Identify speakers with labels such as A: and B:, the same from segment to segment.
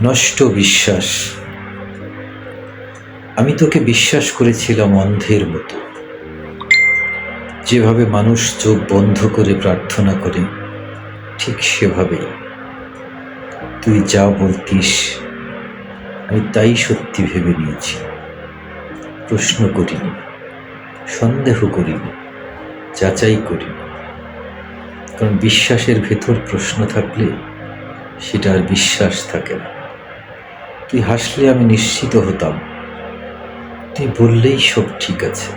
A: নষ্ট বিশ্বাস। আমি তোকে বিশ্বাস করেছিলাম অন্ধের মতো, যেভাবে মানুষ চোখ বন্ধ করে প্রার্থনা করে ঠিক সেভাবেই তুই যা বলতিস আমি তাই সত্যি ভেবে নিয়েছি। প্রশ্ন করিনি, সন্দেহ করিনি, যাচাই করিনি। কারণ বিশ্বাসের ভেতর প্রশ্ন থাকলে সেটা আর বিশ্বাস থাকে না। তুই হাসলে আমি নিশ্চিত হতাম, তুই বললেই সব ঠিক আছে।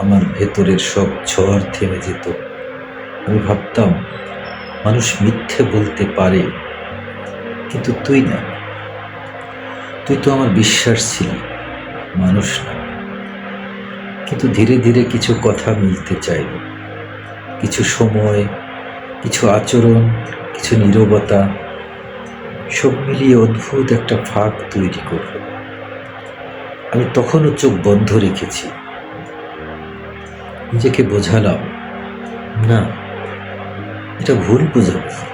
A: আমার ভেতরের সব ঝড় থেমে যেত। আমি ভাবতাম মানুষ মিথ্যে বলতে পারে, কিন্তু তুই না। তুই তো আমার বিশ্বাস ছিলি, মানুষ না। কিন্তু ধীরে ধীরে কিছু কথা মিলতে চাইল, কিছু সময়, কিছু আচরণ, কিছু নীরবতা, সব মিলিয়ে অদ্ভুত একটা ফাঁক তৈরি করল। আমি তখনও চোখ বন্ধ রেখেছি, নিজেকে বোঝালাম না, এটা ভুল বোঝাবুঝি।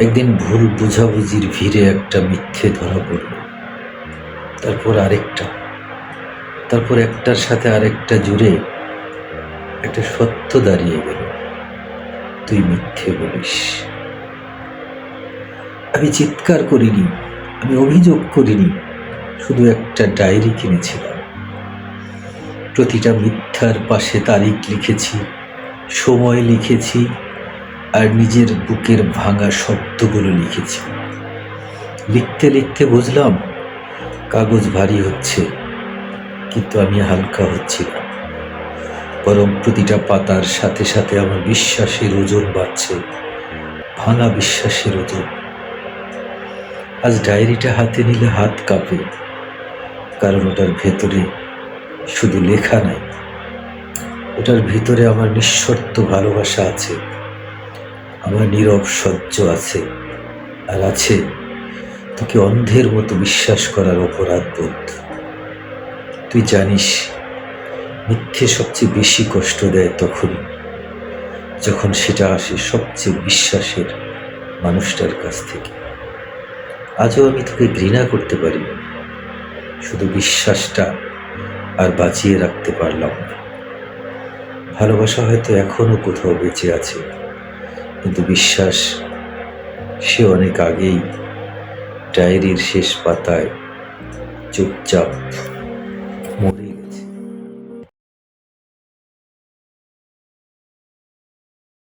A: একদিন ভুল বোঝাবুঝির ভিড়ে একটা মিথ্যে ধরা পড়ল, তারপর আরেকটা, তারপর একটার সাথে আরেকটা জুড়ে একটা সত্য দাঁড়িয়ে গেল। তুই মিথ্যে বলিস। আমি চিৎকার করিনি, আমি অভিযোগ করিনি, শুধু একটা ডায়েরি কিনেছিলাম। প্রতিটা মিথ্যার পাশে তারিখ লিখেছি, সময় লিখেছি, আর নিজের বুকের ভাঙা শব্দগুলো লিখেছি। লিখতে লিখতে বুঝলাম কাগজ ভারী হচ্ছে, কিন্তু আমি হালকা হচ্ছি না। বরং প্রতিটা পাতার সাথে সাথে আমার বিশ্বাসের ওজন বাড়ছে, ভাঙা বিশ্বাসের ওজন। আজ ডায়েরিটা হাতে নিলে হাত কাঁপে, কারণ ওটার ভেতরে শুধু লেখা নাই, ওটার ভিতরে আমার নিঃশর্ত ভালোবাসা আছে, আমার নীরব সহ্য আছে, আর আছে তোকে অন্ধের মতো বিশ্বাস করার অপরাধ বোধ। তুই জানিস, মিথ্যে সবচেয়ে বেশি কষ্ট দেয় তখনই যখন সেটা আসে সবচেয়ে বিশ্বাসের মানুষটার কাছ থেকে। আজও আমি তোকে ঘৃণা করতে পারি, শুধু বিশ্বাসটা আর বাঁচিয়ে রাখতে পারলাম না। ভালোবাসা হয়তো এখনো কোথাও বেঁচে আছে, কিন্তু বিশ্বাস সে অনেক আগেই ডায়েরির শেষ পাতায় চুপচাপ